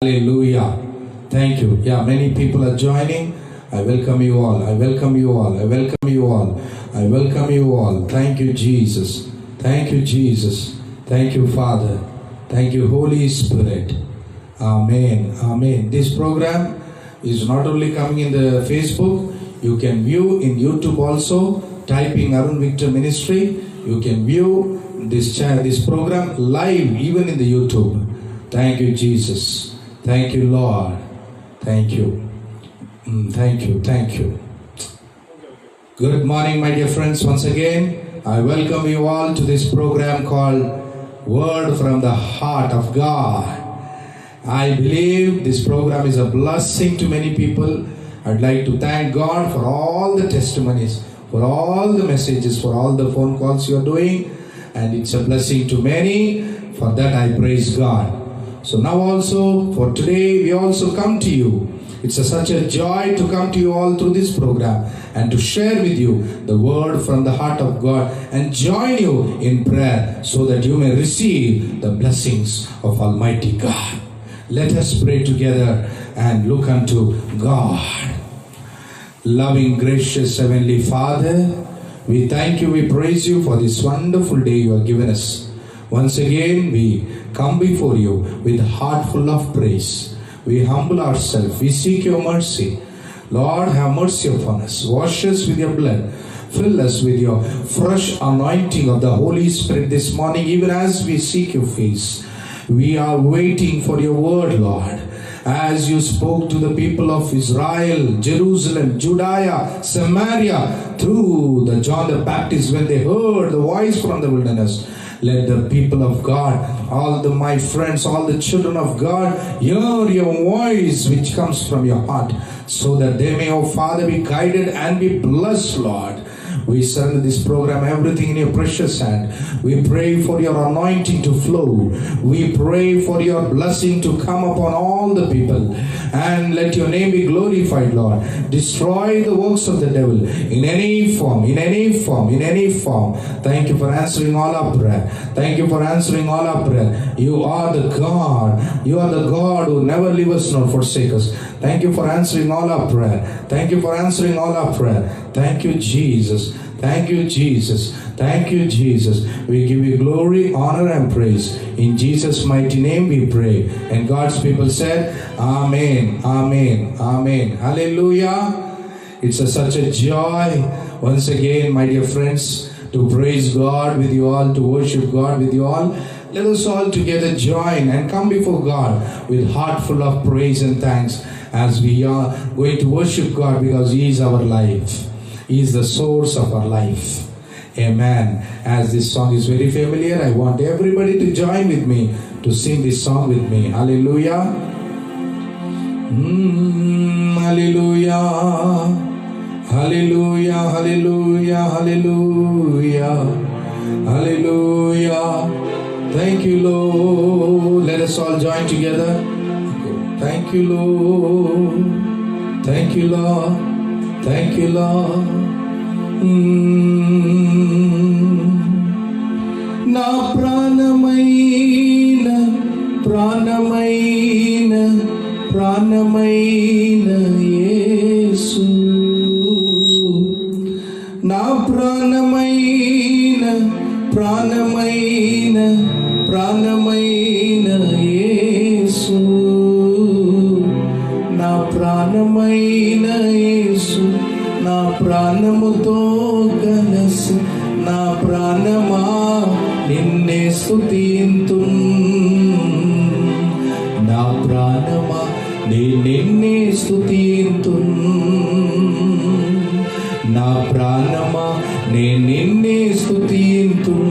Hallelujah. Thank you. Yeah, many people are joining. I welcome you all. I welcome you all. I welcome you all. I welcome you all. Thank you, Jesus. Thank you, Jesus. Thank you, Father. Thank you, Holy Spirit. Amen. Amen. This program is not only coming in the Facebook, you can view in YouTube also. Typing Arun Victor Ministry, you can view this program live even in the YouTube. Thank you, Jesus. Thank you, Lord. Thank you. Thank you. Thank you. Good morning, my dear friends. Once again, I welcome you all to this program called Word from the Heart of God. I believe this program is a blessing to many people. I'd like to thank God for all the testimonies, for all the messages, for all the phone calls you are doing. And it's a blessing to many. For that I praise God. So now also, for today, we also come to you. It's such a joy to come to you all through this program and to share with you the word from the heart of God and join you in prayer so that you may receive the blessings of Almighty God. Let us pray together and look unto God. Loving, gracious Heavenly Father, we thank you, we praise you for this wonderful day you have given us. Once again, we come before you with a heart full of praise. We humble ourselves. We seek your mercy. Lord, have mercy upon us. Wash us with your blood. Fill us with your fresh anointing of the Holy Spirit this morning, even as we seek your face. We are waiting for your word, Lord. As you spoke to the people of Israel, Jerusalem, Judea, Samaria, through the John the Baptist, when they heard the voice from the wilderness, let the people of God, all my friends, all the children of God, hear your voice which comes from your heart, so that they may, oh Father, be guided and be blessed, Lord. We surrender this program, everything in your precious hand. We pray for your anointing to flow. We pray for your blessing to come upon all the people. And let your name be glorified, Lord. Destroy the works of the devil in any form, in any form, in any form. Thank you for answering all our prayer. Thank you for answering all our prayer. You are the God. You are the God who never leave us nor forsake us. Thank you for answering all our prayer. Thank you for answering all our prayer. Thank you, Jesus. Thank you, Jesus. Thank you, Jesus. We give you glory, honor, and praise. In Jesus' mighty name we pray. And God's people said, Amen, Amen, Amen. Hallelujah. It's such a joy, once again, my dear friends, to praise God with you all, to worship God with you all. Let us all together join and come before God with heart full of praise and thanks as we are going to worship God, because He is our life. He is the source of our life. Amen. As this song is very familiar, I want everybody to join with me to sing this song with me. Hallelujah. Hallelujah. Hallelujah. Hallelujah. Hallelujah. Hallelujah. Thank you, Lord. Let us all join together. Thank you, Lord. Thank you, Lord. Thank you, Lord. Na pranamaina, pranamaina, pranamaina Yesu. Na pranamaina, pranamaina, pranamaina Yesu. Na pranamaina Yesu. Na pranamuto kalasi, na pranama ninne stutintun. Na pranama ninne stutintun. Na pranama ninne stutintun.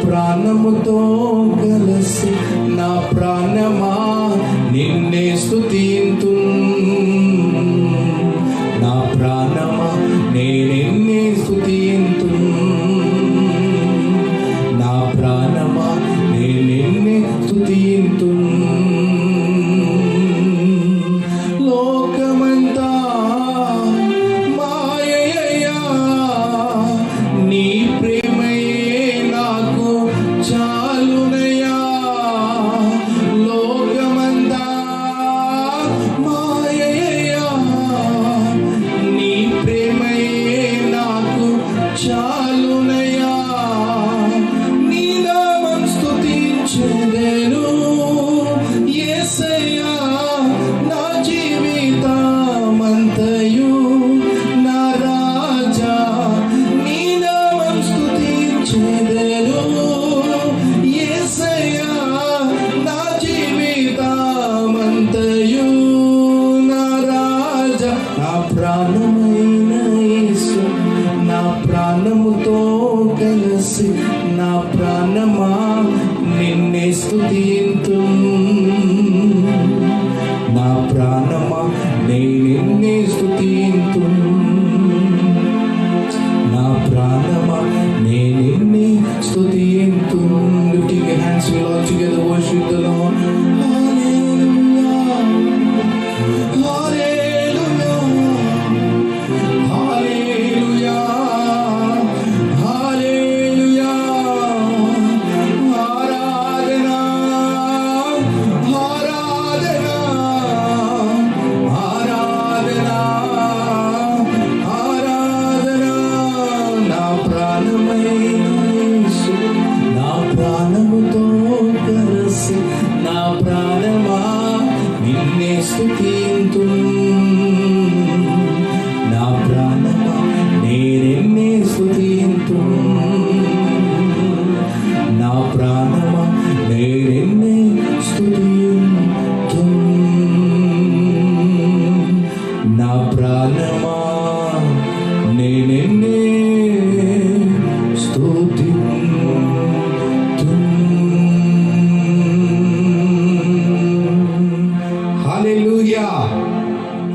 ప్రాణముతో కలిసి నా ప్రాణమా నిన్నే స్తుతింతును. చాలునయ్యా నీ నామం స్తుతించెదను యేసయ్యా నా జీవితమంతయు నా రాజా నీ నామం స్తుతించెదను యేసయ్యా నా జీవితమంతయు నా రాజా నా ప్రాణమైన యేసు నా ప్రాణముతో కలిసి నా ప్రాణమా నిన్నే స్తుతింతు నా ప్రాణమా నిన్నే స్తుతింతు నా ప్రాణమా నిన్నే స్తుతింతు. Lifting your hands, we'll all together worship the Lord.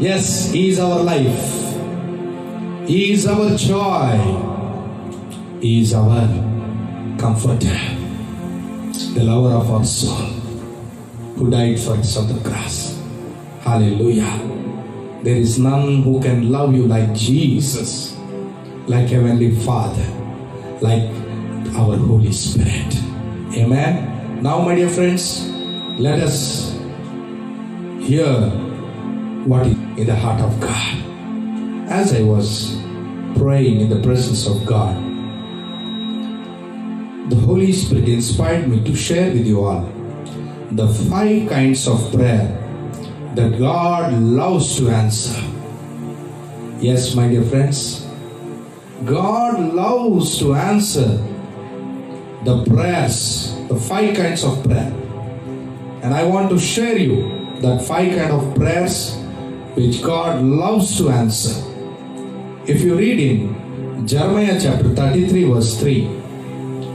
Yes, He is our life. He is our joy. He is our comforter, the lover of our soul, who died for us on the cross. Hallelujah. There is none who can love you like Jesus, like Heavenly Father, like our Holy Spirit. Amen. Now, my dear friends, let us hear what is in the heart of God. As I was praying in the presence of God, the Holy Spirit inspired me to share with you all the 5 kinds of prayer that God loves to answer. Yes, my dear friends, God loves to answer the prayers, the 5 kinds of prayer. And I want to share you that 5 kind of prayers which God loves to answer. If you read in Jeremiah chapter 33 verse 3,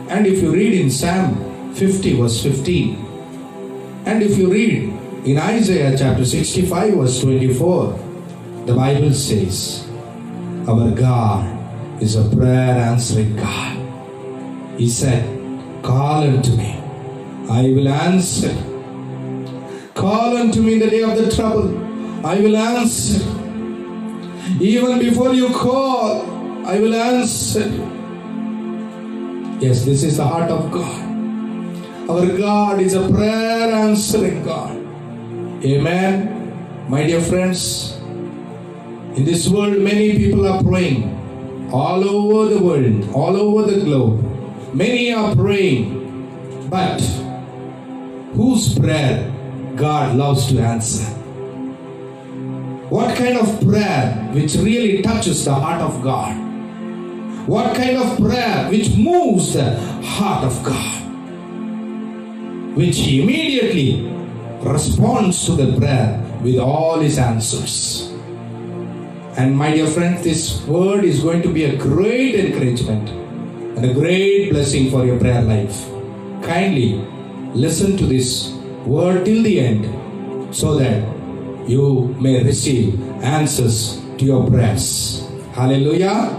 and if you read in Psalm 50 verse 15, and if you read in Isaiah chapter 65 verse 24, the Bible says, our God is a prayer answering God. He said, call unto me, I will answer. Call unto me in the day of the trouble, I will answer. Even before you call, I will answer. Yes, this is the heart of God. Our God is a prayer answering God. Amen. My dear friends, in this world many people are praying. All over the world, all over the globe, many are praying. But whose prayer God loves to answer? What kind of prayer which really touches the heart of God? What kind of prayer which moves the heart of God? Which He immediately responds to the prayer with all His answers. And my dear friends, this word is going to be a great encouragement and a great blessing for your prayer life. Kindly listen to this word till the end so that you may receive answers to your prayers. Hallelujah.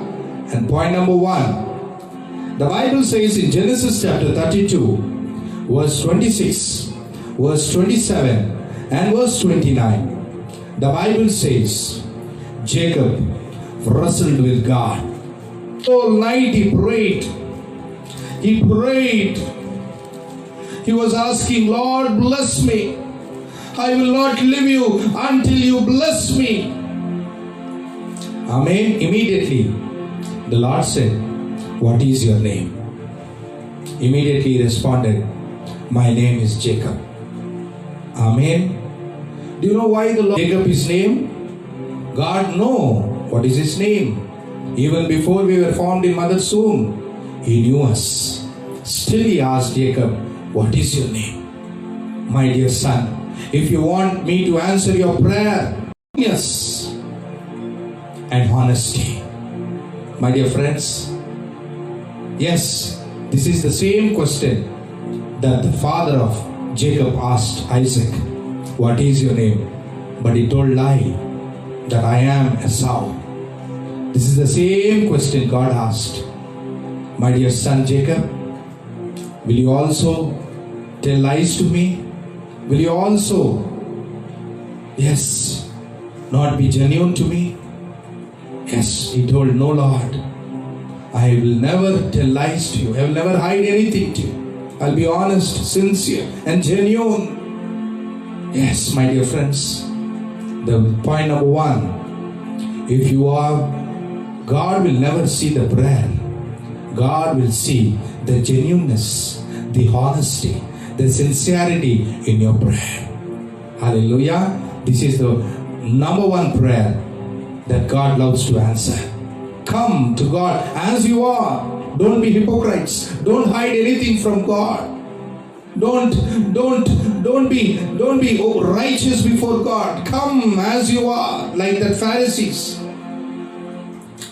And point number 1, the Bible says in Genesis chapter 32 verse 26, verse 27 and verse 29, the Bible says Jacob wrestled with God. All night he prayed. He prayed. He was asking, Lord, bless me. I will not leave you until you bless me. Amen. Immediately, the Lord said, what is your name? Immediately he responded, my name is Jacob. Amen. Do you know why the Lord Jacob his name? God know what is his name. Even before we were formed in mother's womb, he knew us. Still he asked Jacob, what is your name? My dear son, if you want me to answer your prayer, yes, and honesty. My dear friends, yes, this is the same question that the father of Jacob asked Isaac, what is your name? But he told lie, that I am Esau. This is the same question God asked. My dear son Jacob, will you also tell lies to me? Will you also, yes, not be genuine to me? Yes, he told, no Lord, I will never tell lies to you. I will never hide anything to you. I'll be honest, sincere, and genuine. Yes, my dear friends, the point number one, if you are, God will never see the prayer. God will see the genuineness, the honesty, the sincerity in your prayer. Hallelujah. This is the number one prayer that God loves to answer. Come to God as you are. Don't be hypocrites. Don't hide anything from God. Don't be righteous before God. Come as you are, like the Pharisees.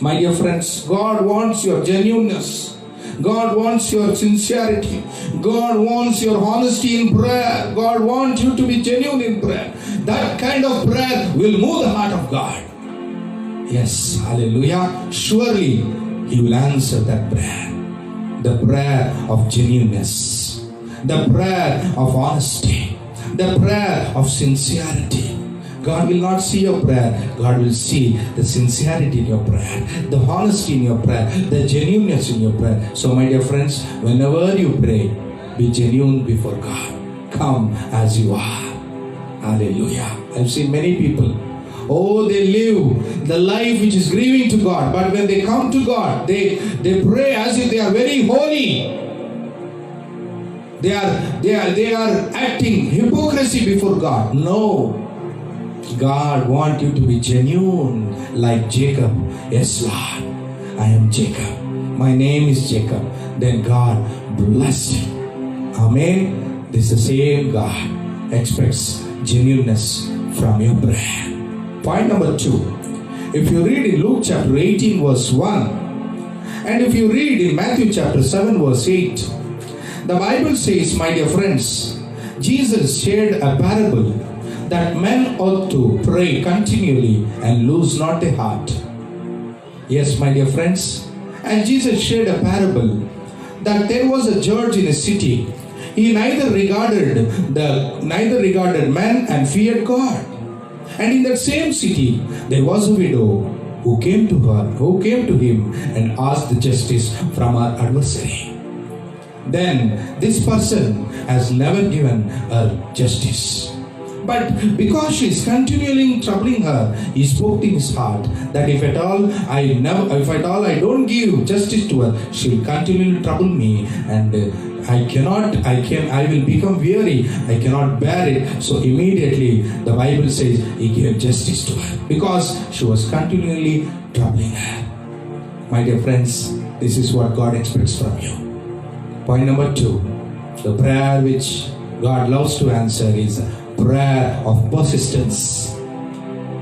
My dear friends, God wants your genuineness. God wants your sincerity. God wants your honesty in prayer. God wants you to be genuine in prayer. That kind of prayer will move the heart of God. Yes, hallelujah. Surely He will answer that prayer. The prayer of genuineness. The prayer of honesty. The prayer of sincerity. God will not see your prayer. God will see the sincerity in your prayer, the honesty in your prayer, the genuineness in your prayer. So my dear friends, whenever you pray, be genuine before God. Come as you are. Hallelujah. I've seen many people, they live the life which is grieving to God. But when they come to God, they pray as if they are very holy. They are acting hypocrisy before God. No. God wants you to be genuine like Jacob. Yes, Lord, I am Jacob. My name is Jacob. Then God bless you. Amen. This is the same God expects genuineness from your prayer. Point number 2. If you read in Luke chapter 18 verse 1, and if you read in Matthew chapter 7 verse 8, the Bible says, my dear friends, Jesus shared a parable that men ought to pray continually and lose not their heart. Yes, my dear friends. And Jesus shared a parable that there was a judge in a city. He neither regarded men and feared God. And in that same city, there was a widow who came to him and asked the justice from her adversary. Then this person has never given her justice. But because she is continually troubling her, he spoke in his heart that if at all I don't give justice to her, she will continually trouble me, and I will become weary. I cannot bear it. So immediately the Bible says he gave justice to her because she was continually troubling her. My dear friends, this is what God expects from you. Point number 2, the prayer which God loves to answer is prayer of persistence.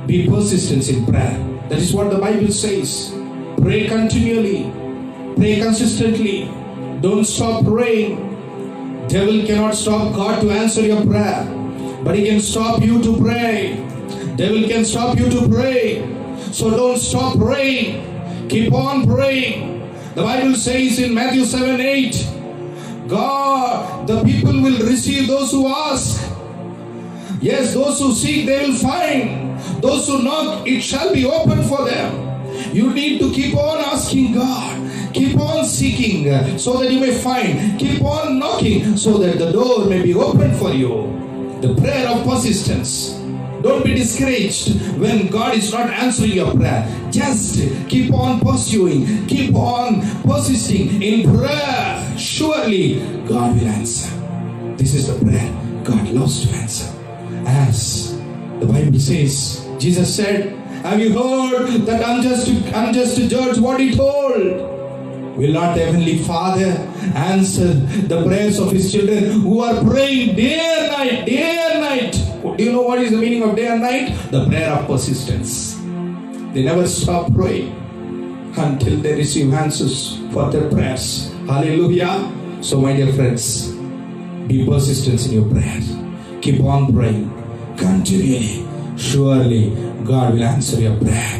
Be persistent in prayer. That is what the Bible says. Pray continually. Pray consistently. Don't stop praying. Devil cannot stop God to answer your prayer, but he can stop you to pray. Devil can stop you to pray. So don't stop praying. Keep on praying. The Bible says in Matthew 7:8, God, the people will receive those who ask. Yes, those who seek, they will find. Those who knock, it shall be open for them. You need to keep on asking God. Keep on seeking so that you may find. Keep on knocking so that the door may be open for you. The prayer of persistence. Don't be discouraged when God is not answering your prayer. Just keep on pursuing, keep on persisting in prayer. Surely God will answer. This is the prayer God loves to answer. As the Bible says, Jesus said, have you heard that unjust judge what he told? Will not the Heavenly Father answer the prayers of His children who are praying day and night, day and night? Do you know what is the meaning of day and night? The prayer of persistence. They never stop praying until they receive answers for their prayers. Hallelujah. So my dear friends, be persistent in your prayers. Keep on praying continually. Surely God will answer your prayer.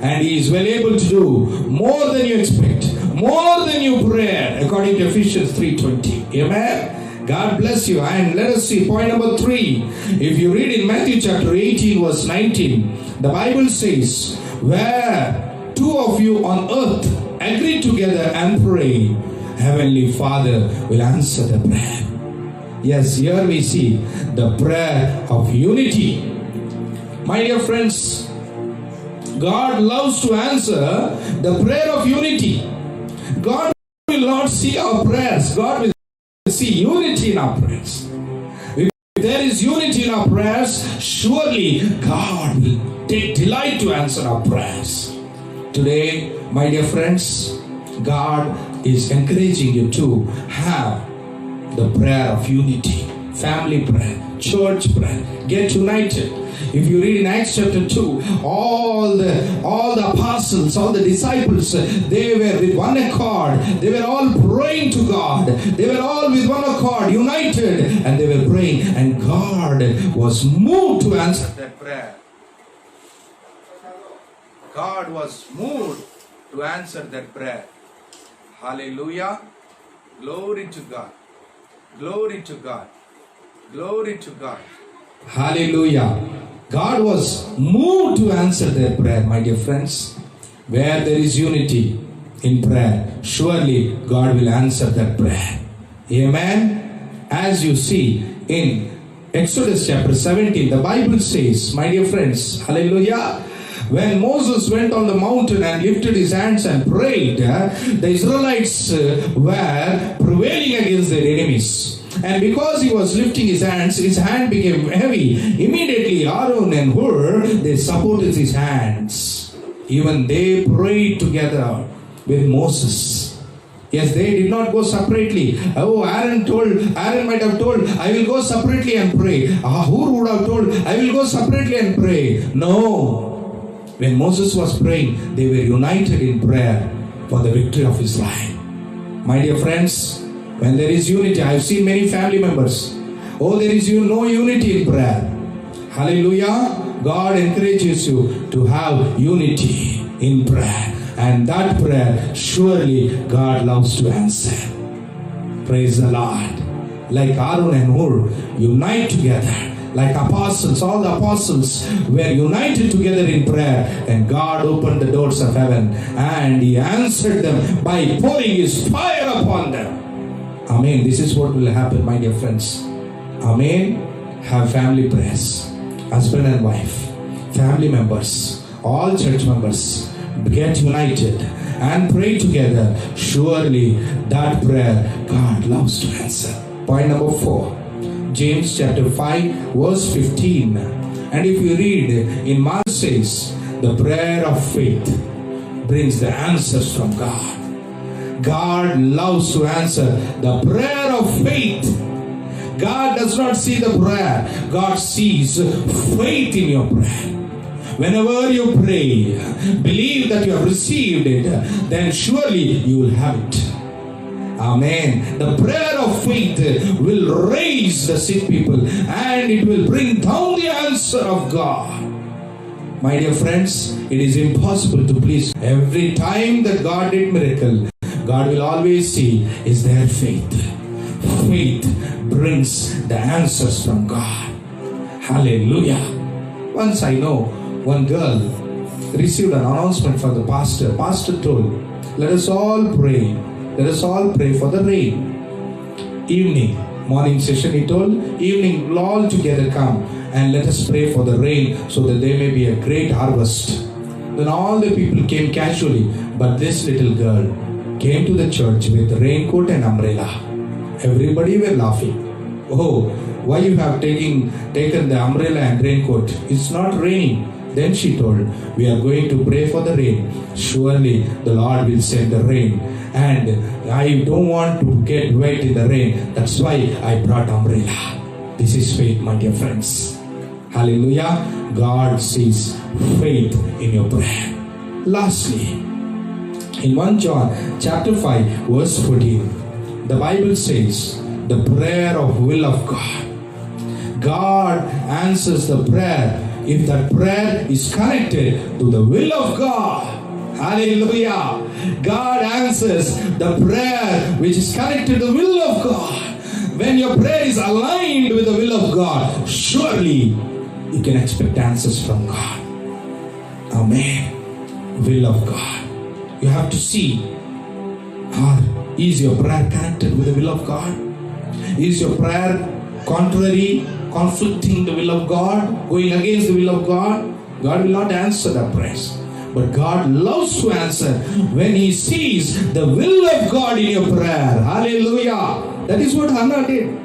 And He is well able to do more than you expect, more than you pray, according to Ephesians 3:20. Amen. God bless you. And let us see point number 3. If you read in Matthew chapter 18 verse 19, the Bible says, where two of you on earth agree together and pray, Heavenly Father will answer the prayer. Yes, here we see the prayer of unity. My dear friends, God loves to answer the prayer of unity. God will not see our prayers. God will see unity in our prayers. If there is unity in our prayers, surely God will take delight to answer our prayers. Today, my dear friends, God is encouraging you to have the prayer of unity, family prayer, church prayer. Get united. If you read in Acts chapter 2, all the apostles, all the disciples, they were with one accord. They were all praying to God. They were all with one accord, united, and they were praying. And God was moved to answer that prayer. God was moved to answer that prayer. Hallelujah. Glory to God. Glory to God. Glory to God. Hallelujah. God was moved to answer their prayer, my dear friends. Where there is unity in prayer, surely God will answer that prayer. Amen. As you see in Exodus chapter 17, the Bible says, my dear friends, hallelujah, when Moses went on the mountain and lifted his hands and prayed, the Israelites were prevailing against their enemies. And because he was lifting his hand became heavy. Immediately Aaron and Hur, they supported his hands. Even they prayed together with Moses. Yes, they did not go separately. Oh, Aaron might have told, I will go separately and pray. Hur would have told, I will go separately and pray. No. When Moses was praying, they were united in prayer for the victory of Israel. My dear friends, when there is unity, I have seen many family members. Oh, there is no unity in prayer. Hallelujah. God encourages you to have unity in prayer. And that prayer, surely God loves to answer. Praise the Lord. Like Aaron and Hur, unite together. Like apostles, all the apostles were united together in prayer. And God opened the doors of heaven. And He answered them by pouring His fire upon them. Amen. This is what will happen, my dear friends. Amen. Have family prayers. Husband and wife, family members, all church members, get united and pray together. Surely that prayer God loves to answer. Point number 4. James chapter 5 verse 15. And if you read in Mark says, the prayer of faith brings the answers from God. God loves to answer the prayer of faith. God does not see the prayer. God sees faith in your prayer. Whenever you pray, believe that you have received it, then surely you will have it. Amen. The prayer of faith will raise the sick people and it will bring down the answer of God. My dear friends, it is impossible to please. Every time that God did miracle, God will always see, is there faith? Faith brings the answers from God. Hallelujah. Once I know one girl received an announcement from the pastor. Pastor told, let us all pray. Let us all pray for the rain. Evening, morning session he told, evening we'll all together come and let us pray for the rain so that there may be a great harvest. Then all the people came casually, but this little girl came to the church with raincoat and umbrella. Everybody were laughing. Oh, why you have taken the umbrella and raincoat? It's not raining. Then she told, we are going to pray for the rain. Surely the Lord will send the rain. And I don't want to get wet in the rain. That's why I brought umbrella. This is faith, my dear friends. Hallelujah. God sees faith in your prayer. Lastly, in 1 John chapter 5 verse 14, the Bible says, the prayer of will of God. God answers the prayer if that prayer is connected to the will of God. Hallelujah. God answers the prayer which is connected to the will of God. When your prayer is aligned with the will of God, surely you can expect answers from God. Amen. Will of God. You have to see, is your prayer connected with the will of God? Is your prayer conflicting the will of God, going against the will of God? God will not answer that prayers. But God loves to answer when He sees the will of God in your prayer. Hallelujah. That is what Hannah did.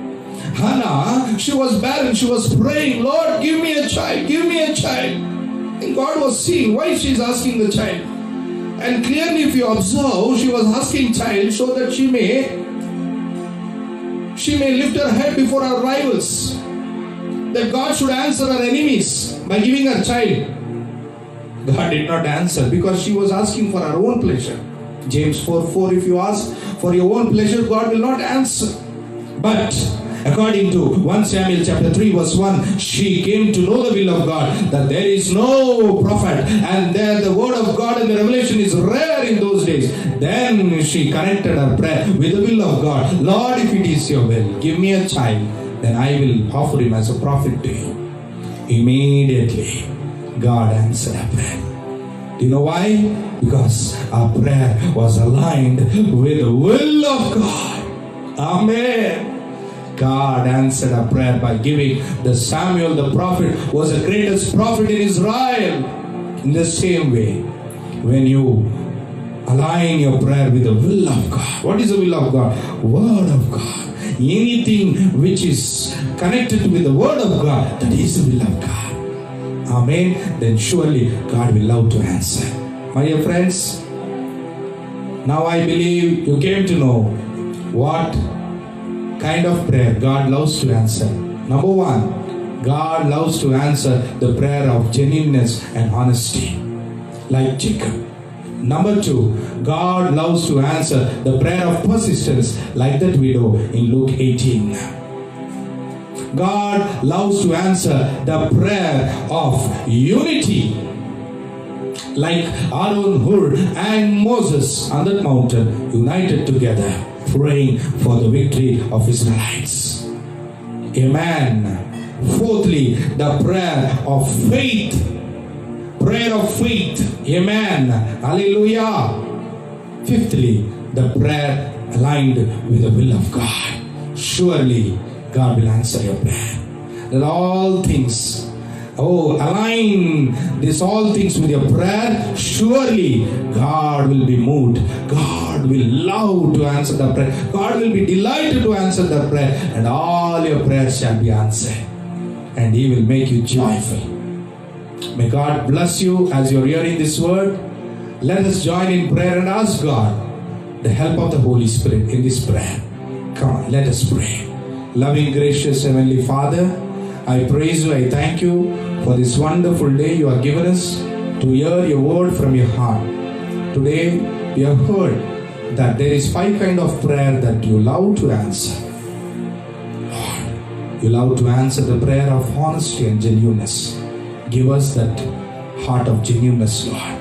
Hannah, she was barren. She was praying, Lord, give me a child. Give me a child. And God was seeing why she is asking the child. And clearly, if you observe, she was asking child so that she may lift her head before her rivals. That God should answer her enemies by giving her child. God did not answer because she was asking for her own pleasure. James 4:4, if you ask for your own pleasure, God will not answer. But according to 1 Samuel chapter 3 verse 1, she came to know the will of God, that there is no prophet, and there the word of God and the revelation is rare in those days. Then she connected her prayer with the will of God. Lord, if it is your will, give me a child, then I will offer him as a prophet to you. Immediately, God answered her prayer. Do you know why? Because our prayer was aligned with the will of God. Amen. God answered our prayer by giving the Samuel the prophet was the greatest prophet in Israel. In the same way, when you align your prayer with the will of God. What is the will of God? Word of God. Anything which is connected with the word of God, that is the will of God. Amen. Then surely God will love to answer. My dear friends, now I believe you came to know what kind of prayer God loves to answer. Number one, God loves to answer the prayer of genuineness and honesty, like Jacob. Number two, God loves to answer the prayer of persistence, like that widow in Luke 18. God loves to answer the prayer of unity, like Aaron, Hur and Moses on that mountain, united together, praying for the victory of Israelites. Amen. Fourthly, the prayer of faith. Prayer of faith. Amen. Hallelujah. Fifthly, the prayer aligned with the will of God. Surely God will answer your prayer. That all things, align this all things with your prayer. Surely God will be moved. God will love to answer the prayer. God will be delighted to answer the prayer. And all your prayers shall be answered. And He will make you joyful. May God bless you as you are hearing this word. Let us join in prayer and ask God the help of the Holy Spirit in this prayer. Come on, let us pray. Loving, gracious Heavenly Father, I praise you, I thank you for this wonderful day you have given us to hear your word from your heart. Today we have heard that there is 5 kinds of prayer that you love to answer. Lord, you love to answer the prayer of honesty and genuineness. Give us that heart of genuineness, Lord.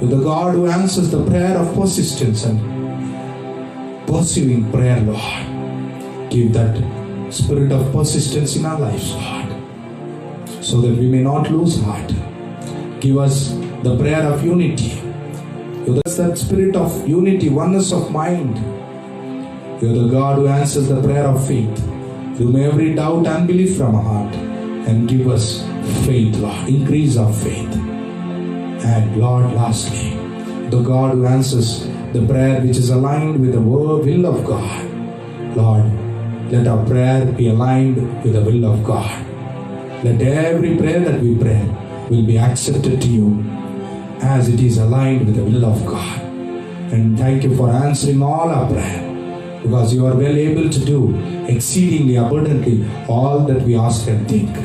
You're the God who answers the prayer of persistence and pursuing prayer, Lord. Give that spirit of persistence in our lives, Lord, so that we may not lose heart. Give us the prayer of unity. Give us that spirit of unity, oneness of mind. You're the God who answers the prayer of faith. Remove every doubt, unbelief from our heart. and give us faith, Lord. Increase our faith. And Lord, lastly, the God who answers the prayer which is aligned with the will of God. Lord, let our prayer be aligned with the will of God. Let every prayer that we pray will be accepted to you as it is aligned with the will of God. And thank you for answering all our prayer, because you are well able to do exceedingly abundantly all that we ask and think.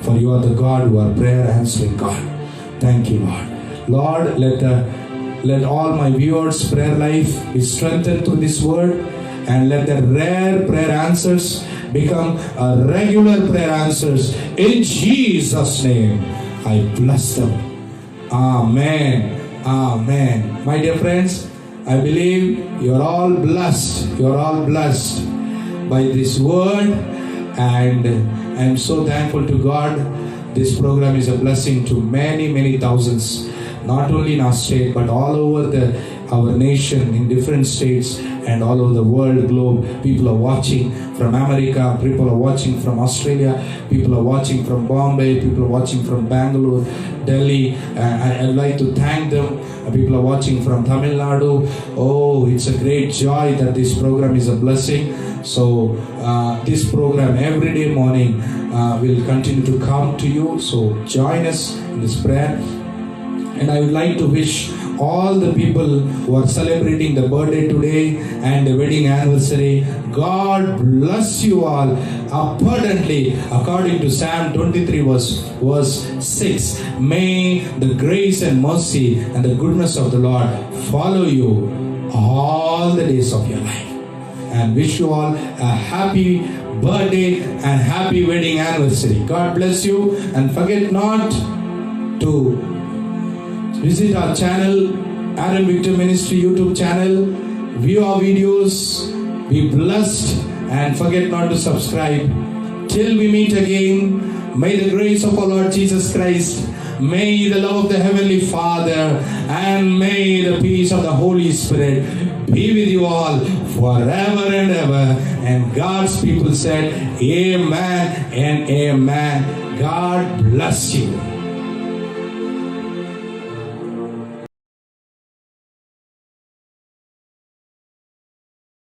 For you are the God who are prayer answering God. Thank you, Lord. Lord, let all my viewers' prayer life be strengthened through this word, and let the rare prayer answers become a regular prayer answers. In Jesus' name, I bless them. Amen. Amen. My dear friends, I believe you're all blessed. You're all blessed by this word, and I'm so thankful to God. This program is a blessing to many, many thousands, not only in our state, but all over our nation, in different states and all over the world, globe. People are watching from America, people are watching from Australia, people are watching from Bombay, people are watching from Bangalore, Delhi. I'd like to thank them. People are watching from Tamil Nadu. Oh, it's a great joy that this program is a blessing. So this program every day morning will continue to come to you. So join us in this prayer. And I would like to wish all the people who are celebrating the birthday today and the wedding anniversary, God bless you all abundantly, according to Psalm 23 verse 6. May the grace and mercy and the goodness of the Lord follow you all the days of your life. And wish you all a happy birthday and happy wedding anniversary. God bless you, and forget not to visit our channel, Aaron Victor Ministry YouTube channel. View our videos. Be blessed, and forget not to subscribe. Till we meet again, may the grace of our Lord Jesus Christ, may the love of the Heavenly Father, and may the peace of the Holy Spirit be with you all forever and ever. And God's people said, Amen and Amen. God bless you.